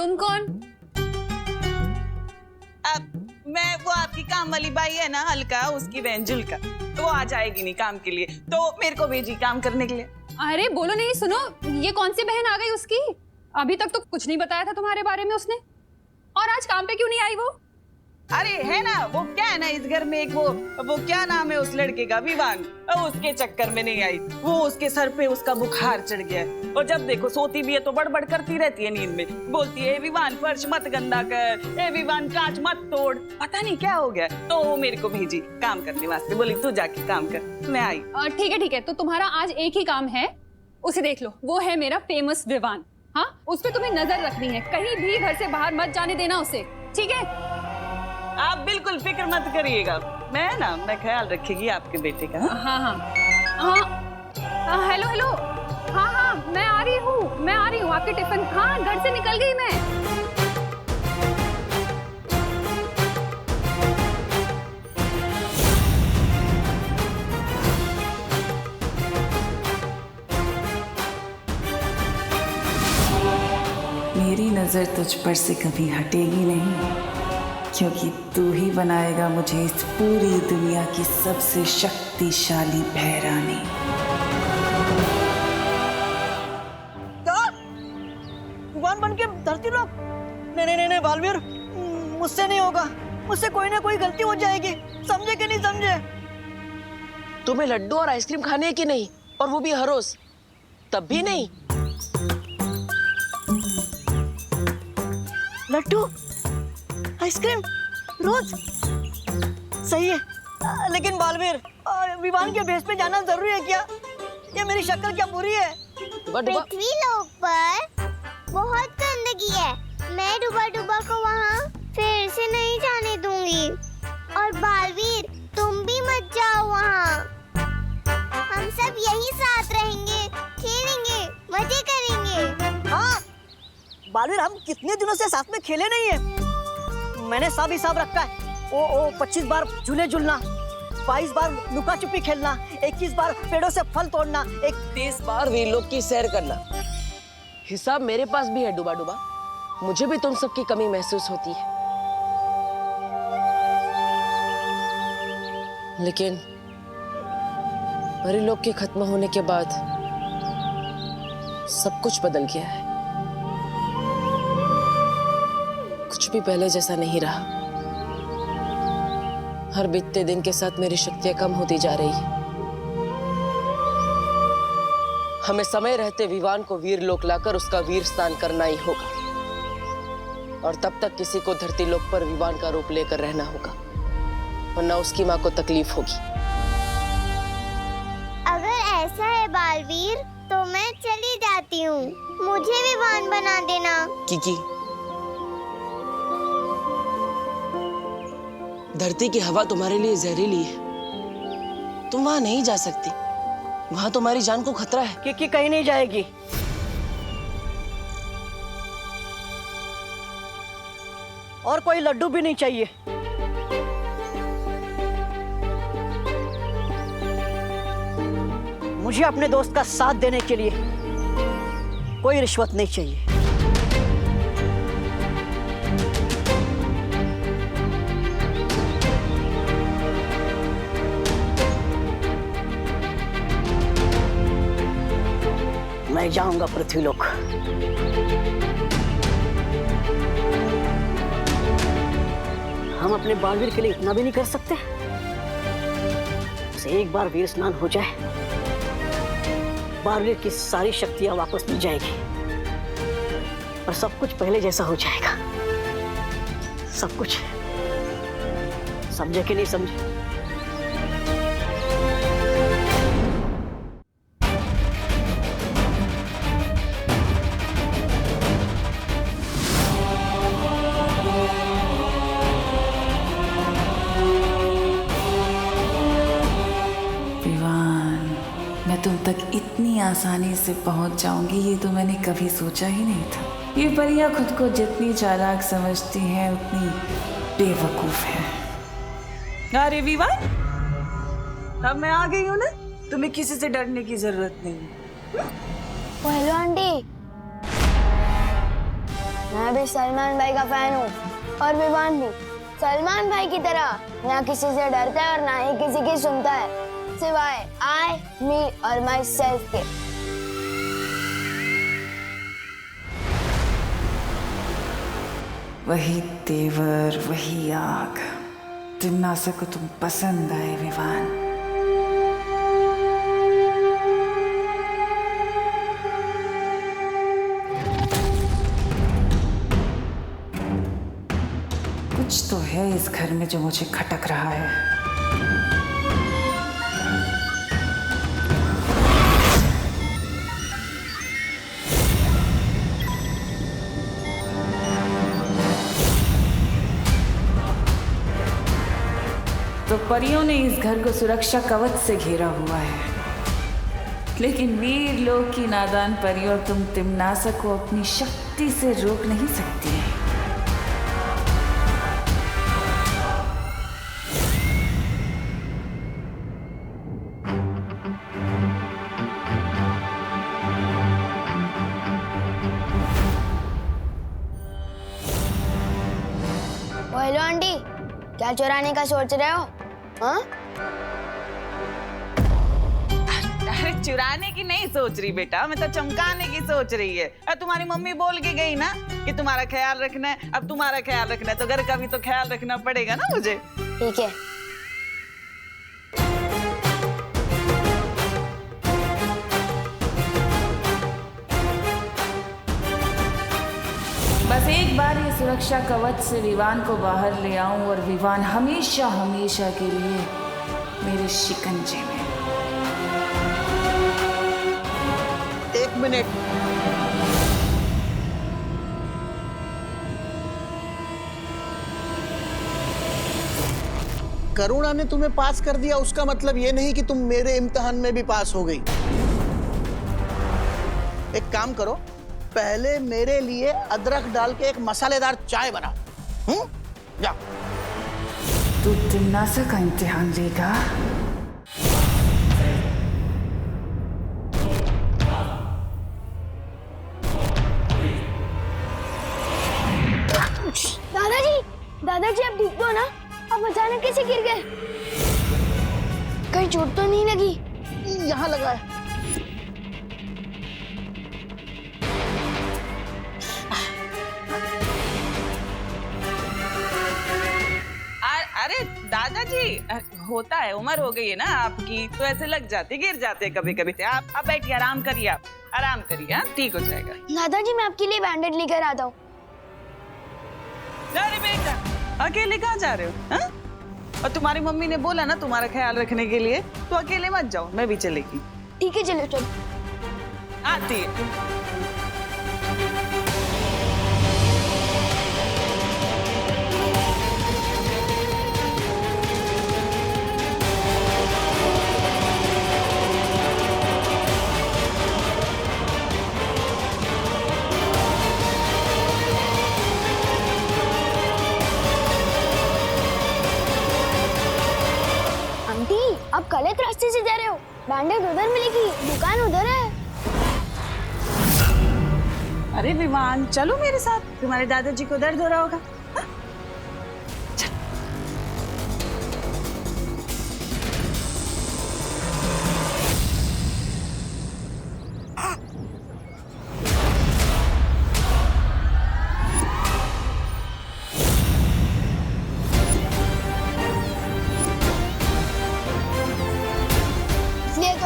तुम कौन? अब मैं वो आपकी काम वाली बाई है ना, हल्का, उसकी बहन जुल्का। तो वो आ जाएगी नहीं काम के लिए, तो मेरे को भेजी काम करने के लिए। अरे बोलो नहीं, सुनो, ये कौन सी बहन आ गई उसकी? अभी तक तो कुछ नहीं बताया था तुम्हारे बारे में उसने। और आज काम पे क्यों नहीं आई वो? अरे है ना, वो क्या है ना, इस घर में एक वो क्या नाम है उस लड़के का, विवान, उसके चक्कर में नहीं आई। वो उसके सर पे उसका बुखार चढ़ गया है, और जब देखो सोती भी है तो बड़बड़ करती रहती है नींद में, बोलती है विवान फर्श मत गंदा कर, ए विवान कांच मत तोड़, पता नहीं क्या हो गया। तो वो मेरे को भेजी काम करने वास्ते, बोली तू जाके काम कर। मैं आई। ठीक है, तो तुम्हारा आज एक ही काम है, उसे देख लो, वो है मेरा फेमस विवान। हाँ, उस पे तुम्हें नजर रखनी है, कहीं भी घर से बाहर मत जाने देना उसे, ठीक है? आप बिल्कुल फिक्र मत करिएगा, मैं ख्याल रखेगी आपके बेटे का। हाँ, हेलो, हाँ, मैं आ रही हूँ, आपके टिफिन, हाँ, घर से निकल गई मैं। मेरी नजर तुझ पर से कभी हटेगी नहीं, क्योंकि तू ही बनाएगा मुझे इस पूरी दुनिया की सबसे शक्तिशाली बहरानी। भगवान बन के धरती लोग? नहीं बालवीर, मुझसे नहीं होगा, मुझसे कोई ना कोई गलती हो जाएगी, समझे कि नहीं समझे? तुम्हें लड्डू और आइसक्रीम खाने हैं कि नहीं, और वो भी हर रोज? तब भी नहीं? लड्डू आइसक्रीम रोज सही है, लेकिन बालवीर, विवान के भेष पे जाना जरूरी है क्या? ये मेरी शक्ल क्या बुरी है? पृथ्वी लोक पर बहुत गंदगी है, मैं डुबा को वहाँ फिर से नहीं जाने दूंगी। और बालवीर, तुम भी मत जाओ वहाँ, हम सब यही साथ रहेंगे, खेलेंगे, मजे करेंगे। हाँ बालवीर, हम कितने दिनों से साथ में खेले नहीं है। मैंने सब हिसाब रखा है। ओ 25 बार झूले झूलना, 22 बार लुका छुपी खेलना, 21 बार पेड़ों से फल तोड़ना, 30 बार वीरलोक की सैर करना। हिसाब मेरे पास भी है डुबा, मुझे भी तुम सबकी कमी महसूस होती है, लेकिन परिलोक के खत्म होने के बाद सब कुछ बदल गया है। कुछ भी पहले जैसा नहीं रहा। हर बीतते दिन के साथ मेरी शक्तियां कम होती जा रही है। हमें समय रहते विवान को वीरलोक लाकर उसका वीर स्नान करना ही होगा, और तब तक किसी को धरती लोक पर विवान का रूप लेकर रहना होगा, वरना उसकी मां को तकलीफ होगी। अगर ऐसा है बालवीर, तो मैं चली जाती हूँ, मुझे विवान बना देना। किकी, धरती की हवा तुम्हारे लिए जहरीली है, तुम वहां नहीं जा सकती, वहां तुम्हारी जान को खतरा है। किकी कहीं नहीं जाएगी। और कोई लड्डू भी नहीं चाहिए। मुझे अपने दोस्त का साथ देने के लिए कोई रिश्वत नहीं चाहिए। मैं जाऊंगा पृथ्वीलोक। हम अपने बालवीर के लिए इतना भी नहीं कर सकते? उसे एक बार वीर स्नान हो जाए, बालवीर की सारी शक्तियां वापस मिल जाएगी और सब कुछ पहले जैसा हो जाएगा। सब कुछ। समझे कि नहीं समझे? तुम तक इतनी आसानी से पहुंच जाऊंगी, ये तो मैंने कभी सोचा ही नहीं था। ये परियां खुद को जितनी चालाक समझती हैं, उतनी बेवकूफ हैं। अरे विवान, अब मैं आ गई हूँ ना, तुम्हें किसी से डरने की जरूरत नहीं। हेलो आंटी, मैं मैं भी सलमान भाई का फैन हूँ और विवान भी। सलमान भाई की तरह ना किसी से डरता है और ना ही किसी की सुनता है, सिवाय आई, मी और माई सेल्फ के। वही तेवर, वही आग। तिम्नासा को तुम पसंद आए विवान। कुछ तो है इस घर में जो मुझे खटक रहा है। तो परियों ने इस घर को सुरक्षा कवच से घेरा हुआ है, लेकिन वीर लोक की नादान परियों तुम तिम्नासा को अपनी शक्ति से रोक नहीं सकती है। हेलो आंटी, क्या चुराने का सोच रहे हो? हाँ? अरे चुराने की नहीं सोच रही बेटा, मैं तो चमकाने की सोच रही है। अब तुम्हारी मम्मी बोल के गई ना कि तुम्हारा ख्याल रखना है। अब तुम्हारा ख्याल रखना है तो घर का भी तो ख्याल रखना पड़ेगा ना मुझे। ठीक है। बस एक बार ये सुरक्षा कवच से विवान को बाहर ले आऊं और विवान हमेशा हमेशा के लिए मेरे शिकंजे में। एक मिनट, करुणा ने तुम्हें पास कर दिया उसका मतलब ये नहीं कि तुम मेरे इम्तिहान में भी पास हो गई। एक काम करो, पहले मेरे लिए अदरक डाल के एक मसालेदार चाय बनाओ। जा। तू तिम्नासा का इम्तिहान लेगा? दादाजी आप ठीक हो ना? आप अचानक कैसे गिर गए? कहीं चोट तो नहीं लगी? यहाँ लगा है। अरे दादाजी, होता है, उम्र हो गई है ना आपकी, तो ऐसे लग जाते, गिर जाते कभी कभी। आप बैठिए, आराम करिए, आप आराम करिए, ठीक हो जाएगा। दादाजी मैं आपके लिए बैंडेड लेकर आता हूँ। अरे बेटा, अकेले कहाँ जा रहे हो? हा? और तुम्हारी मम्मी ने बोला ना तुम्हारा ख्याल रखने के लिए, तो अकेले मत जाओ, मैं भी चलेगी। ठीक है चलो चलो। आती है। आप गलत रास्ते से जा रहे हो। बैंडेड उधर मिलेगी, दुकान उधर है। अरे विवान, चलो मेरे साथ, तुम्हारे दादाजी को दर्द हो रहा होगा।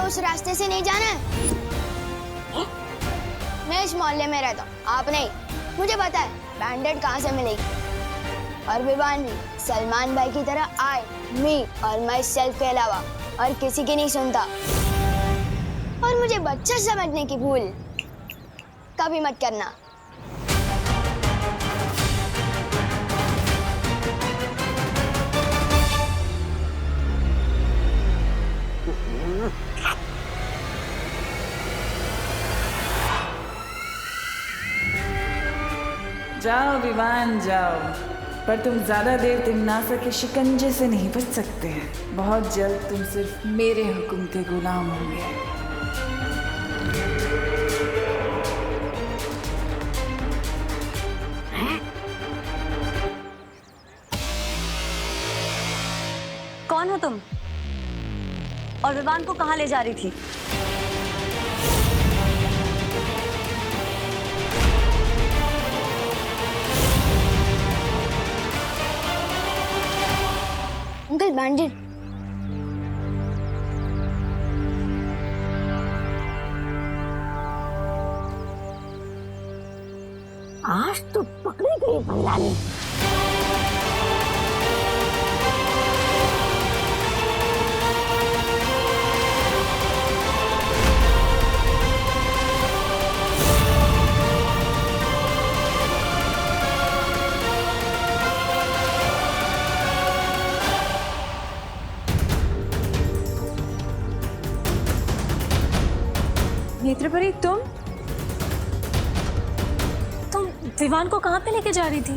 उस रास्ते से नहीं जाना है। मैं इस मोहल्ले में रहता हूँ, आप नहीं। मुझे पता है बैंडेड कहाँ से मिलेगी। और विवान भी सलमान भाई की तरह आई, मी और माई सेल्फ के अलावा और किसी की नहीं सुनता। और मुझे बच्चा समझने की भूल कभी मत करना। जाओ विवान जाओ, पर तुम ज्यादा देर तिम्नासा के शिकंजे से नहीं बच सकते हैं। बहुत जल्द तुम सिर्फ मेरे हुक्म के गुलाम होंगे। तुम? और विवान को कहाँ ले जा रही थी? अंकल बैंडेड। आज तो पकड़ी गई भैरानी। नेत्रपरी, तुम विवान को कहाँ पे लेके जा रही थी?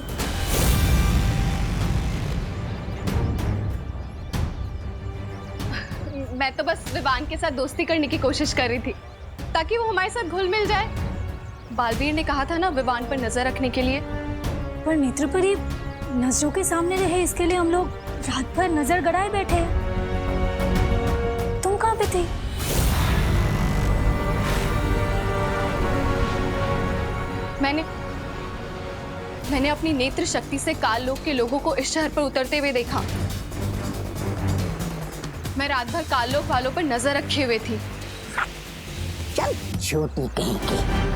मैं तो बस विवान के साथ दोस्ती करने की कोशिश कर रही थी ताकि वो हमारे साथ घुल मिल जाए। बालवीर ने कहा था ना विवान पर नजर रखने के लिए। पर नेत्रपरी, नजरों के सामने रहे इसके लिए हम लोग रात भर नजर गड़ाए बैठे हैं। तुम कहाँ पे थी? मैंने अपनी नेत्र शक्ति से काल लोक के लोगों को इस शहर पर उतरते हुए देखा। मैं रात भर काल लोक वालों पर नजर रखे हुए थी। चल छोटी कहेंगी।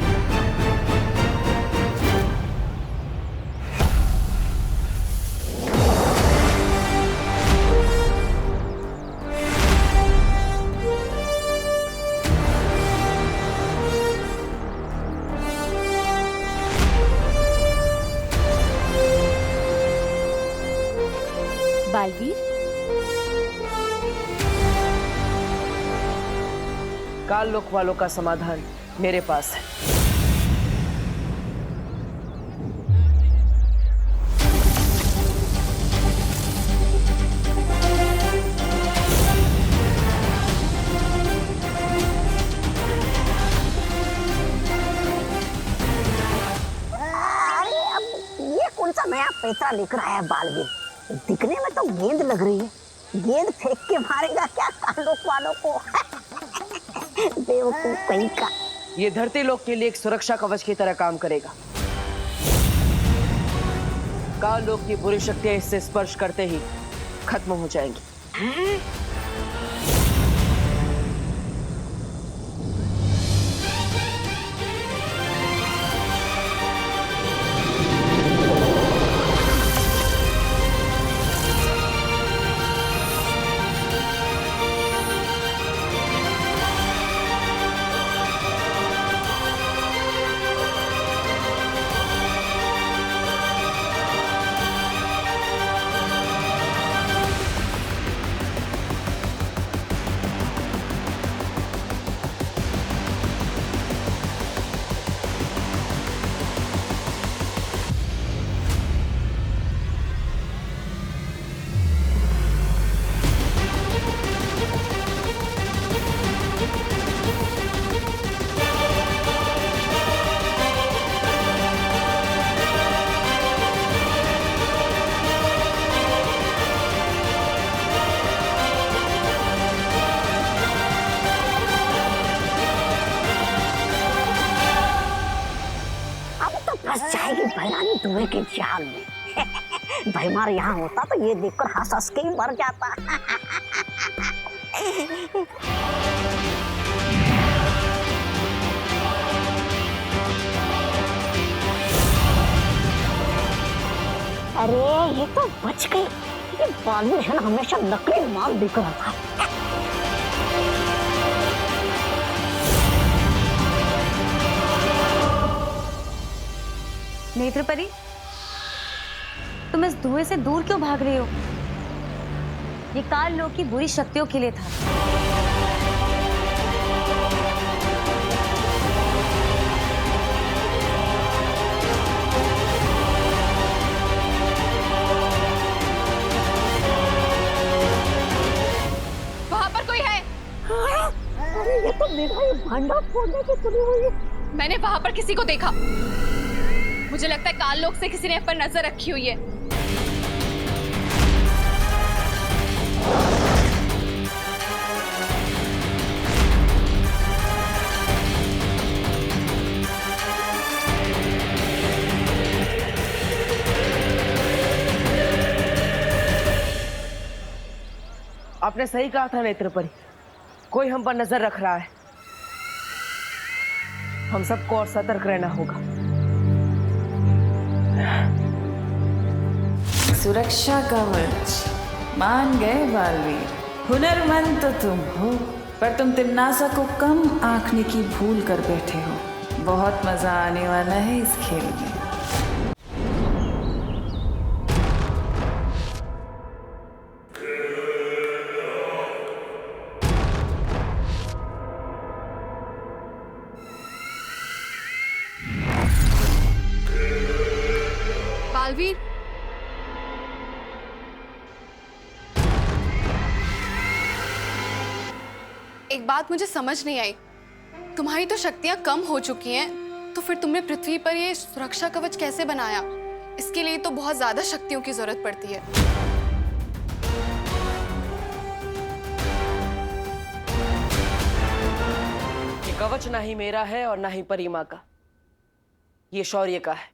बालवीर, काल लोक वालों का समाधान मेरे पास है। अरे अब ये कौन सा नया पैसा लिख रहा है बालवीर? दिखने में तो गेंद लग रही है। गेंद फेंक के मारेगा क्या कालोक वालों को? बेवकूफ कहीं का। ये धरती लोक के लिए एक सुरक्षा कवच की तरह काम करेगा। काल लोक की बुरी शक्तियां इससे स्पर्श करते ही खत्म हो जाएंगी। फंस जाएगी भैरानी धुएं के जाल में। भैमार यहाँ होता तो ये देखकर हंस हंस के ही मर जाता। अरे ये तो बच गई। ये बालवीर है ना, हमेशा नकली माल बिक रहा था। नेत्रपरी, तुम इस धुएं से दूर क्यों भाग रही हो? ये काल लोक की बुरी शक्तियों के लिए था। वहां पर कोई है? अरे ये तो मेरा ही भांडा फोड़ने की तुली हुई है। मैंने वहां पर किसी को देखा। मुझे लगता है काल लोक से किसी ने पर नजर रखी हुई है। आपने सही कहा था नेत्रपरी, कोई हम पर नजर रख रहा है। हम सबको और सतर्क रहना होगा। सुरक्षा कवच मान गए बालवीर। हुनरमंद तो तुम हो, पर तुम तिम्नासा को कम आंकने की भूल कर बैठे हो। बहुत मजा आने वाला है इस खेल में। बालवीर, एक बात मुझे समझ नहीं आई, तुम्हारी तो शक्तियां कम हो चुकी हैं, तो फिर तुमने पृथ्वी पर ये सुरक्षा कवच कैसे बनाया? इसके लिए तो बहुत ज्यादा शक्तियों की जरूरत पड़ती है। ये कवच ना ही मेरा है और ना ही परिमा का, ये शौर्य का है।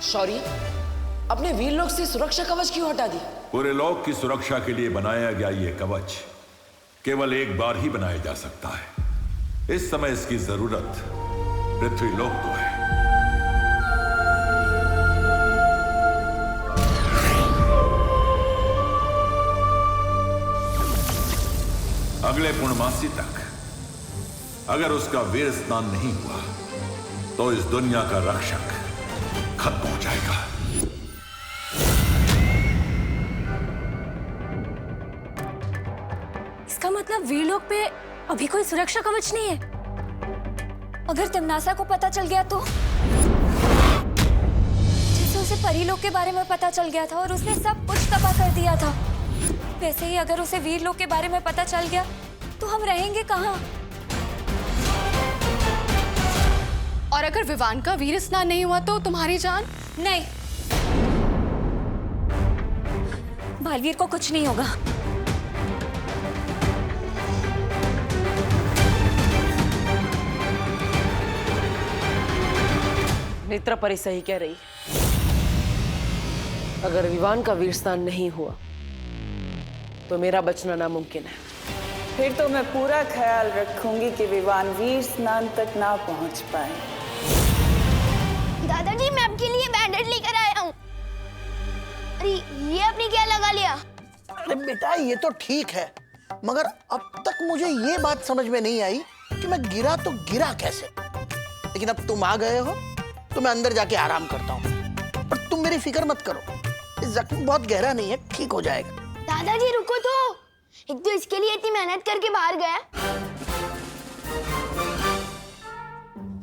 शौर्य, अपने वीर लोग से सुरक्षा कवच क्यों हटा दी? पूरे लोक की सुरक्षा के लिए बनाया गया ये कवच केवल एक बार ही बनाया जा सकता है। इस समय इसकी जरूरत पृथ्वी लोक को है। अगले पूर्णमासी तक अगर उसका वीर स्नान नहीं हुआ तो इस दुनिया का रक्षक खत्म हो जाएगा। इसका मतलब वीरलोक पे अभी कोई सुरक्षा कवच नहीं है। अगर तिम्नासा को पता चल गया तो? जैसे उसे परीलोक के बारे में पता चल गया था और उसने सब कुछ तबाह कर दिया था, वैसे ही अगर उसे वीरलोक के बारे में पता चल गया तो हम रहेंगे कहाँ? और अगर विवान का वीर स्नान नहीं हुआ तो तुम्हारी जान? नहीं, बालवीर को कुछ नहीं होगा। नेत्रपरी सही कह रही है। अगर विवान का वीर स्नान नहीं हुआ तो मेरा बचना नामुमकिन है। फिर तो मैं पूरा ख्याल रखूंगी कि विवान वीर स्नान तक ना पहुंच पाए। दादाजी, मैं आपके लिए बैंडेज लेकर आया हूँ। अरे ये आपने क्या लगा लिया? अरे बेटा, ये तो ठीक है, मगर अब तक मुझे ये बात समझ में नहीं आई कि मैं गिरा तो गिरा कैसे। लेकिन अब तुम आ गए हो तो मैं अंदर जाके आराम करता हूँ। और तुम मेरी फिक्र मत करो, ये जख्म बहुत गहरा नहीं है, ठीक हो जाएगा। दादाजी रुको तो, एक तो इसके लिए इतनी मेहनत करके बाहर गया।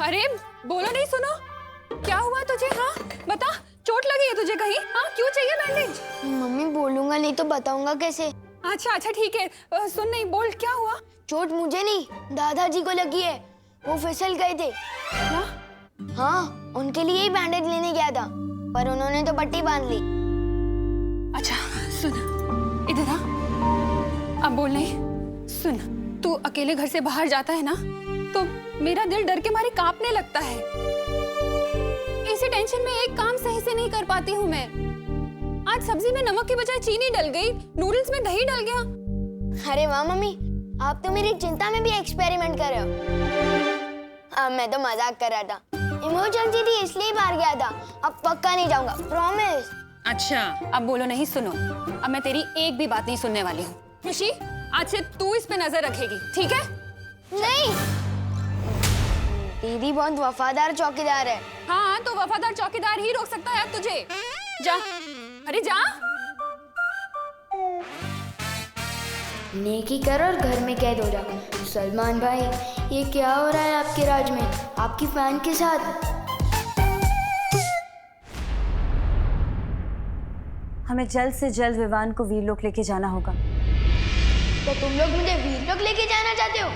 अरे बोलो नहीं, सुनो क्या हुआ तुझे? हाँ बता, चोट लगी है तुझे कहीं? हाँ क्यों चाहिए बैंडेज? मम्मी बोलूंगा नहीं तो बताऊंगा कैसे? अच्छा अच्छा ठीक है, सुन नहीं, बोल क्या हुआ? चोट मुझे नहीं, दादाजी को लगी है। वो फिसल गए थे। क्या? हाँ, उनके लिए ही बैंडेज लेने गया था, पर उन्होंने तो पट्टी बांध ली। अच्छा सुन, इधर आ। अब बोल नहीं, सुन, तू अकेले घर से बाहर जाता है ना तो मेरा दिल डर के मारे कांपने लगता है। इसी टेंशन में एक काम सही से नहीं कर पाती हूँ मैं। आज सब्जी में नमक की बजाय चीनी डल गई, नूडल्स में दही डल गया। अरे वाह मम्मी, आप तो मेरी चिंता में भी एक्सपेरिमेंट कर रहे हो। अब मैं तो मजाक कर रहा था, इमरजेंसी थी इसलिए बाहर गया था। अब पक्का नहीं जाऊंगा, प्रॉमिस। अच्छा अब बोलो नहीं, सुनो, अब मैं तेरी एक भी बात नहीं सुनने वाली हूँ। खुशी, आज से तू इस पे नजर रखेगी, ठीक है? नहीं, दीदी बहुत वफादार चौकीदार है। हाँ तो वफादार चौकीदार ही रोक सकता है अब तुझे। जा, अरे जा। नेकी कर और घर में कैद हो जा। सलमान भाई, ये क्या हो रहा है आपके राज में, आपकी फैन के साथ? हमें जल्द से जल्द विवान को वीरलोक लेके जाना होगा। तो तुम लोग मुझे वीरलोक लेके जाना चाहते हो?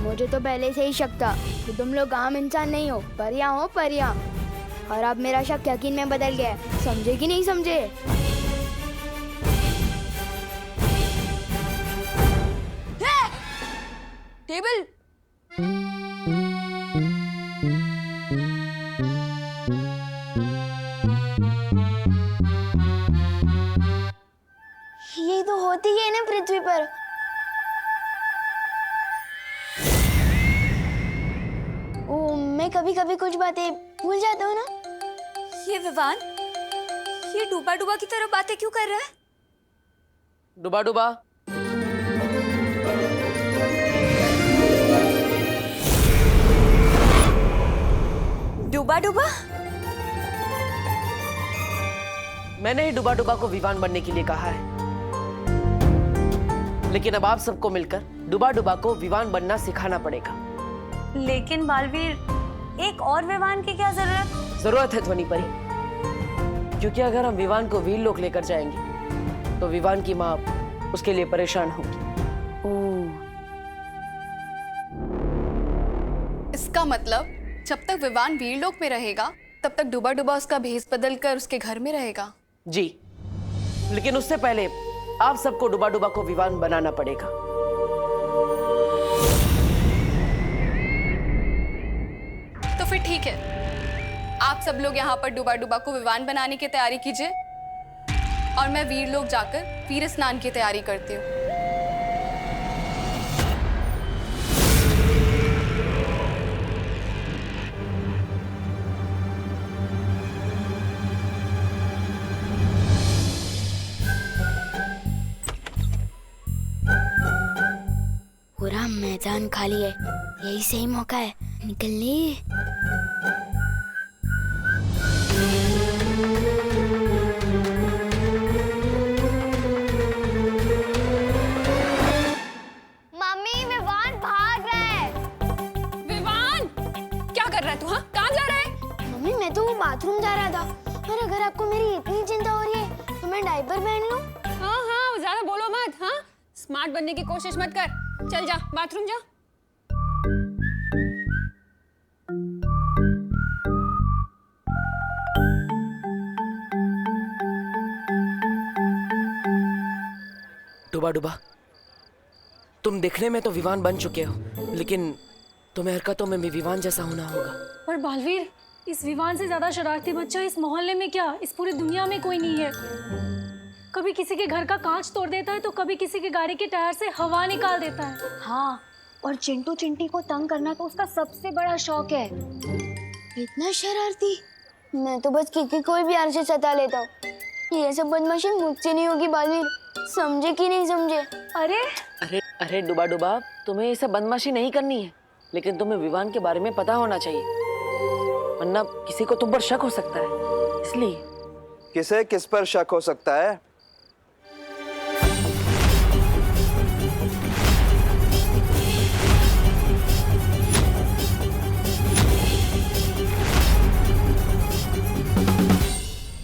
मुझे तो पहले से ही शक था कि तुम लोग आम इंसान नहीं हो, परियां हो परियां। और अब मेरा शक यकीन में बदल गया है, समझे कि नहीं समझे? टेबल ये तो होती है ना पृथ्वी पर। ओ, मैं कभी कभी कुछ बातें भूल जाता हूँ ना। ये विवान, ये डूबा डूबा की तरह बातें क्यों कर रहा है? डुबा डुबा, डूबा डूबा? मैंने ही डुबा डुबा को विवान बनने के लिए कहा है, लेकिन अब आप सबको मिलकर डुबा डुबा को विवान बनना सिखाना पड़ेगा। लेकिन बालवीर, एक और विवान की क्या जरूरत है ध्वनि परी, क्योंकि अगर हम विवान को वीर लोक लेकर जाएंगे तो विवान की माँ उसके लिए परेशान होगी। इसका मतलब जब तक विवान वीरलोक में रहेगा तब तक डुबा डुबा उसका भेष बदल कर उसके घर में रहेगा। जी, लेकिन उससे पहले आप सबको डुबा डुबा को विवान बनाना पड़ेगा। तो फिर ठीक है, आप सब लोग यहाँ पर डुबा डुबा को विवान बनाने की तैयारी कीजिए और मैं वीरलोक जाकर वीर स्नान की तैयारी करती हूँ। पूरा मैदान खाली है, यही सही मौका है निकलने। मम्मी, विवान भाग रहा है। विवान, क्या कर रहा है तू? हाँ, कहाँ जा रहा है? मम्मी, मैं तो बाथरूम जा रहा था, और अगर आपको मेरी इतनी चिंता हो रही है तो मैं डायपर पहन लूं? हाँ हाँ, ज्यादा बोलो मत। हाँ, स्मार्ट बनने की कोशिश मत कर। चल जा, बाथरूम जा। डुबा डुबा, तुम दिखने में तो विवान बन चुके हो, लेकिन तुम्हें हरकतों में भी विवान जैसा होना होगा। पर बालवीर, इस विवान से ज्यादा शरारती बच्चा इस मोहल्ले में क्या, इस पूरी दुनिया में कोई नहीं है। कभी किसी के घर का कांच तोड़ देता है तो कभी किसी के गाड़ी के टायर से हवा निकाल देता है। हाँ, और चिंटू चिंटी को तंग करना तो उसका सबसे बड़ा शौक है। इतना शरारती। मैं तो बस किकी कोई भी आर से सता लेता हूँ। ये सब बदमाशी मुझसे नहीं होगी बालवीर, समझे कि नहीं समझे? अरे अरे डुबा डुबा, तुम्हें ये सब बदमाशी नहीं करनी है, लेकिन तुम्हें विवान के बारे में पता होना चाहिए, वरना किसी को तुम पर शक हो सकता है। इसलिए किसे किस पर शक हो सकता है?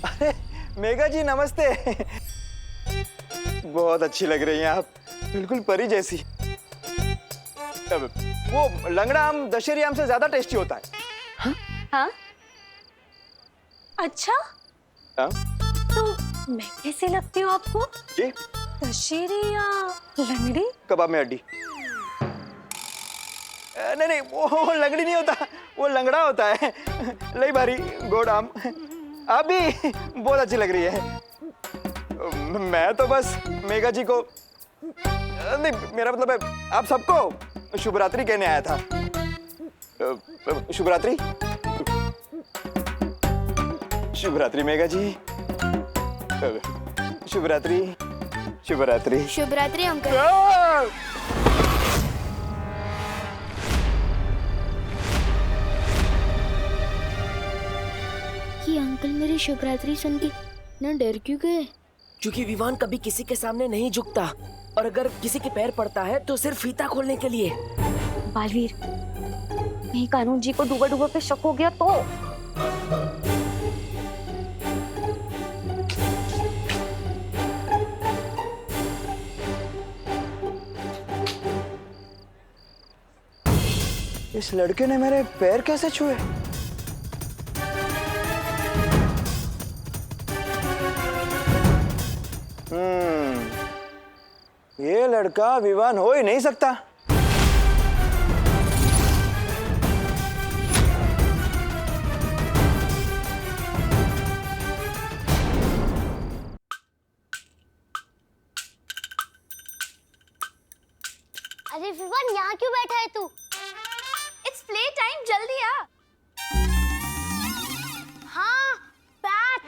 अरे मेघा जी, नमस्ते। बहुत अच्छी लग रही हैं आप, बिल्कुल परी जैसी। वो लंगड़ा आम दशहरी आम से ज्यादा टेस्टी होता है। हाँ? हाँ? अच्छा? हाँ? तो मैं कैसे लगती हूँ आपको? जी? दशहरी या लंगड़ी? कबाब में हड्डी। नहीं नहीं, वो लंगड़ी नहीं होता, वो लंगड़ा होता है। लई भारी गोड़ आम। आप भी बहुत अच्छी लग रही है। मैं तो बस मेघा जी को, नहीं मेरा मतलब है आप सबको शुभ रात्रि कहने आया था। शुभ रात्रि। शुभ रात्रि मेघा जी। शुभ रात्रि। शुभ रात्रि। शुभ रात्रि अंकल। ये अंकल मेरी शुभ रात्रि सुन के ना डर क्यों गए? क्योंकि विवान कभी किसी के सामने नहीं झुकता, और अगर किसी के पैर पड़ता है तो सिर्फ फीता खोलने के लिए। बालवीर, नहीं कानून जी को डूबा डूबा पे शक हो गया तो? इस लड़के ने मेरे पैर कैसे छुए? ये लड़का विवान हो ही नहीं सकता। अरे विवान, यहाँ क्यों बैठा है तू? इट्स प्ले टाइम, जल्दी आ। हाँ, bat,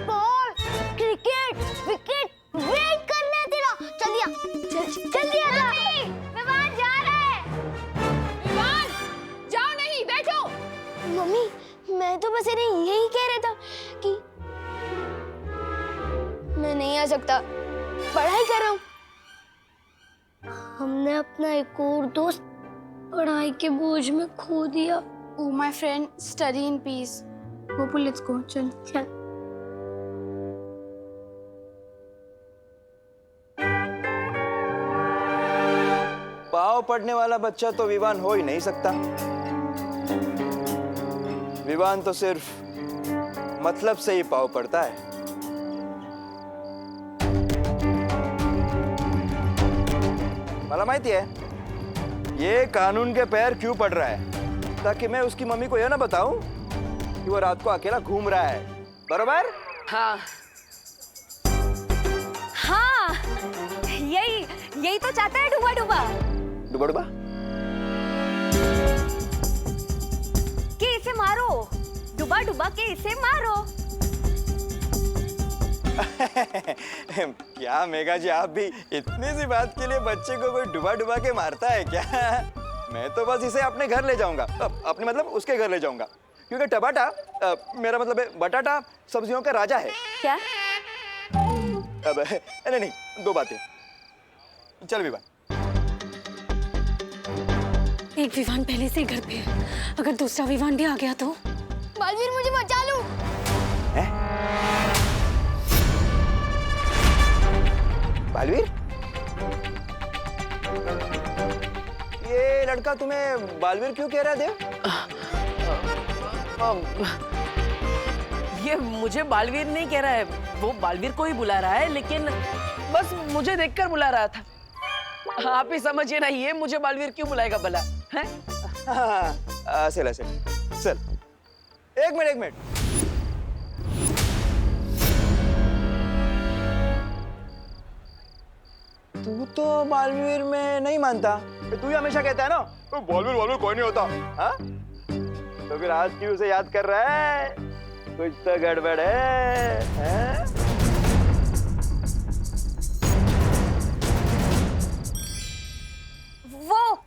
ball, cricket, wicket, wait करना है तेरा। जल्दी आ, जल्दी आ जा। विवान जा रहा है। विवान, जाओ नहीं, बैठो। मम्मी, मैं तो बस इन्हें यही कह रहा था कि मैं नहीं आ सकता, पढ़ाई कर रहा हूँ। हमने अपना एक और दोस्त पढ़ाई के बोझ में खो दिया। Oh my friend, study in peace. Gopal, let's go. चल। चल। पाव पड़ने वाला बच्चा तो विवान हो ही नहीं सकता। विवान तो सिर्फ मतलब से ही पाव पड़ता है। मला माहिती है ये कानून के पैर क्यों पड़ रहा है, ताकि मैं उसकी मम्मी को यह ना बताऊं कि वो रात को अकेला घूम रहा है, बरोबर? हाँ, हाँ, यही तो चाहता है डुबा डुबा। डुबा डुबा? कि इसे मारो, डुबा डुबा के इसे मारो। क्या मेघा जी, आप भी इतनी सी बात के लिए बच्चे को कोई डुबा डुबा के मारता है क्या? मैं तो बस इसे अपने घर ले जाऊंगा, अपने मतलब उसके घर ले जाऊंगा, क्योंकि टमाटा मेरा मतलब है बटाटा सब्जियों का राजा है। क्या? अब नहीं, दो बातें। चल विवान। एक विवान पहले से ही घर पे है, अगर दूसरा विवान भी आ गया तो? बालवीर, मुझे बचा लो। बालवीर, ये लड़का तुम्हें बालवीर क्यों कह रहा है देव? ये मुझे बालवीर नहीं कह रहा है, वो बालवीर को ही बुला रहा है, लेकिन बस मुझे देखकर बुला रहा था। आप ही समझिए ना, ये मुझे बालवीर क्यों बुलाएगा भला? हैं? चल एक मिनट। तू तो बालवीर में नहीं मानता, तू ही हमेशा कहता है ना बालवीर कोई नहीं होता। हाँ, तो फिर आज क्यों उसे याद कर रहा है? कुछ तो गड़बड़ है? वो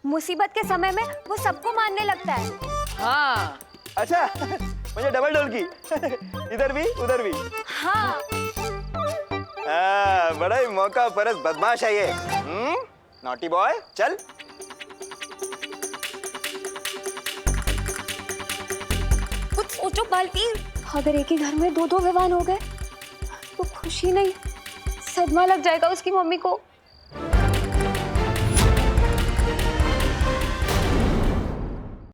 मुसीबत के समय में वो सबको मारने लगता है। हाँ। अच्छा, मुझे डबल डोल की। इधर भी उधर भी। हाँ। बड़ा ही मौका परस्त बदमाश है ये। नॉटी बॉय, चल। कुछ सोचो बालवीर, अगर एक ही घर में दो विवान हो गए तो खुशी नहीं, सदमा लग जाएगा उसकी मम्मी को।